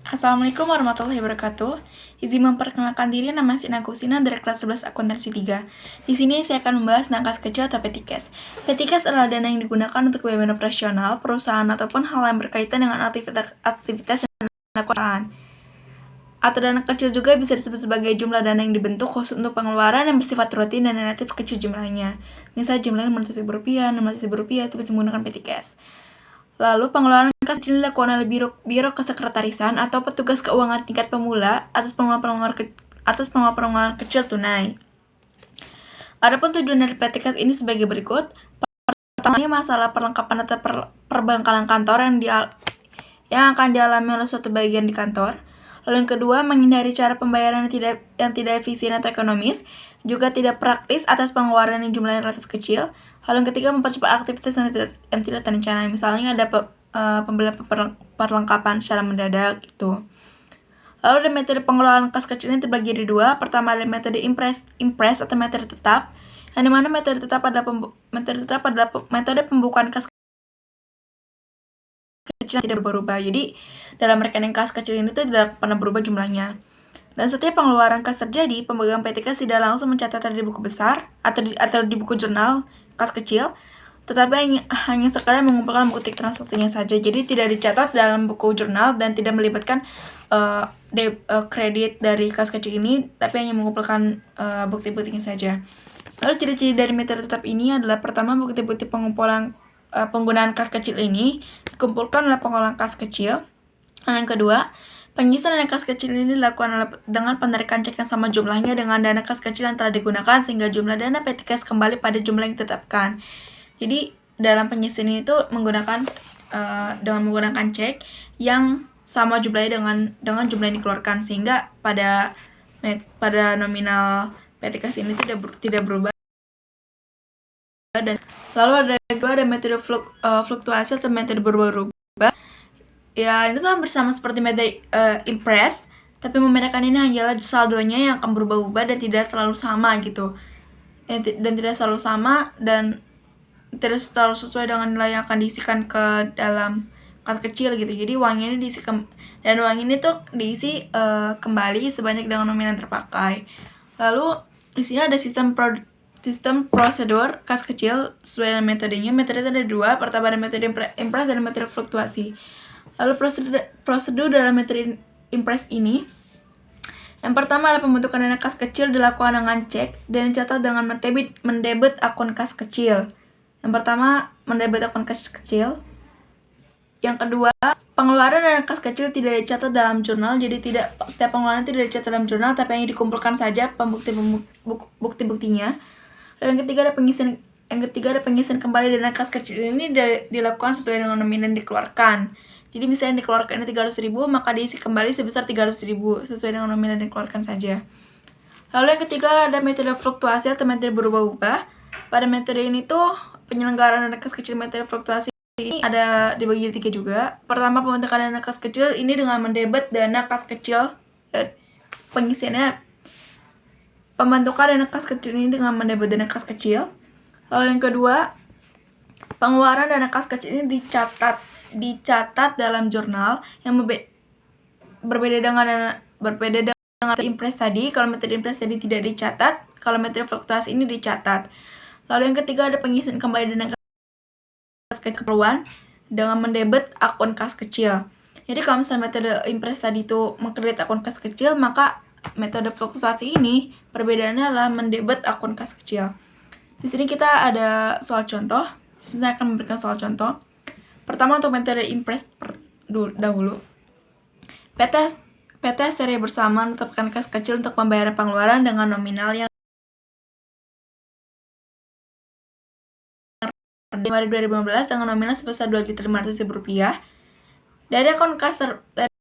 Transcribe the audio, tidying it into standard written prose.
Assalamualaikum warahmatullahi wabarakatuh. Izin memperkenalkan diri, nama Sina Kusina dari kelas 11 akuntansi 3. Di sini saya akan membahas tentang kas kecil atau petty cash. Petty cash adalah dana yang digunakan untuk kebutuhan operasional, perusahaan, ataupun hal yang berkaitan dengan aktivitas yang dilakukan. Atau dana kecil juga bisa disebut sebagai jumlah dana yang dibentuk khusus untuk pengeluaran yang bersifat rutin dan relatif kecil jumlahnya. Misal jumlahnya Rp500.000, Rp600.000 itu bisa menggunakan petty cash. Lalu pengelolaan kas kecil dilakukan oleh biro kesekretarisan atau petugas keuangan tingkat pemula atas pengeluaran kecil tunai. Adapun tujuan dari petty cash ini sebagai berikut. Pertamanya masalah perlengkapan atau perbengkalan kantor yang akan dialami oleh suatu bagian di kantor. Lalu yang kedua, menghindari cara pembayaran yang tidak efisien atau ekonomis, juga tidak praktis atas pengeluaran yang jumlahnya relatif kecil. Lalu yang ketiga, mempercepat aktivitas yang tidak terencana. Misalnya ada pembelian perlengkapan secara mendadak gitu. Lalu ada metode pengelolaan kas kecil ini terbagi di dua. Pertama ada metode impress atau metode tetap, yang dimana metode tetap adalah metode pembukaan kas kecil yang tidak berubah. Jadi dalam rekening kas kecil ini tuh tidak pernah berubah jumlahnya. Dan setiap pengeluaran kas terjadi, pemegang PT Kas tidak langsung mencatatnya di buku besar atau di buku jurnal kas kecil, tetapi hanya sekadar mengumpulkan bukti transaksinya saja. Jadi tidak dicatat dalam buku jurnal dan tidak melibatkan kredit dari kas kecil ini, tapi hanya mengumpulkan bukti-buktinya saja. Lalu ciri-ciri dari metode tetap ini adalah pertama, bukti-bukti penggunaan kas kecil ini dikumpulkan oleh pengelola kas kecil. Dan yang kedua, pengisian dana kas kecil ini dilakukan dengan penarikan cek yang sama jumlahnya dengan dana kas kecil yang telah digunakan, sehingga jumlah dana petty cash kembali pada jumlah yang ditetapkan. Jadi dalam pengisian ini tuh dengan menggunakan cek yang sama jumlahnya dengan jumlah yang dikeluarkan, sehingga pada nominal petty cash ini tidak berubah. Dan lalu ada metode fluktuasi atau metode berubah-ubah. Ya, ini tuh hampir sama seperti metode impress, tapi membedakan ini hanyalah saldonya yang akan berubah-ubah dan tidak selalu sama gitu. Dan tidak selalu sama dan tidak selalu sesuai dengan nilai yang akan diisikan ke dalam kas kecil gitu. Jadi uang ini diisi dan uang ini tuh diisi kembali sebanyak dengan nominal terpakai. Lalu di sini ada sistem prosedur kas kecil sesuai dengan metodenya. Metode ada dua. Pertama ada metode impress dan metode fluktuasi. Lalu prosedur dalam metode impress ini, yang pertama adalah pembentukan dana kas kecil dilakukan dengan cek dan dicatat dengan mendebit akun kas kecil. Yang pertama, mendebit akun kas kecil. Yang kedua, pengeluaran dana kas kecil tidak dicatat dalam jurnal, jadi setiap pengeluaran tidak dicatat dalam jurnal, tapi hanya dikumpulkan saja bukti-buktinya. Lalu yang ketiga ada pengisian kembali dana kas kecil ini dilakukan sesuai dengan nominal yang dikeluarkan. Jadi misalnya dikeluarkan 300.000, maka diisi kembali sebesar 300.000 sesuai dengan nominal yang dikeluarkan saja. Lalu yang ketiga ada metode fluktuasi atau metode berubah-ubah. Pada metode ini tuh penyelenggaraan dana kas kecil metode fluktuasi ini ada dibagi tiga juga. Pertama, pembentukan dana kas kecil ini dengan mendebit dana kas kecil. Pengisiannya pembentukan dana kas kecil ini dengan mendebit dana kas kecil. Lalu yang kedua, pengeluaran dana kas kecil ini dicatat dalam jurnal yang berbeda dengan impress tadi. Kalau metode impress tadi tidak dicatat, kalau metode fluktuasi ini dicatat. Lalu yang ketiga ada pengisian kembali dana kas kecil keperluan dengan mendebit akun kas kecil. Jadi kalau misalnya metode impress tadi itu mengkredit akun kas kecil, maka metode fluktuasi ini perbedaannya adalah mendebit akun kas kecil. Di sini kita ada soal contoh. Saya akan memberikan soal contoh. Pertama untuk metode impress dahulu. PT seri bersama menetapkan kas kecil untuk pembayaran pengeluaran dengan nominal yang Januari 2015 dengan nominal sebesar Rp2.500.000. Dari akun kas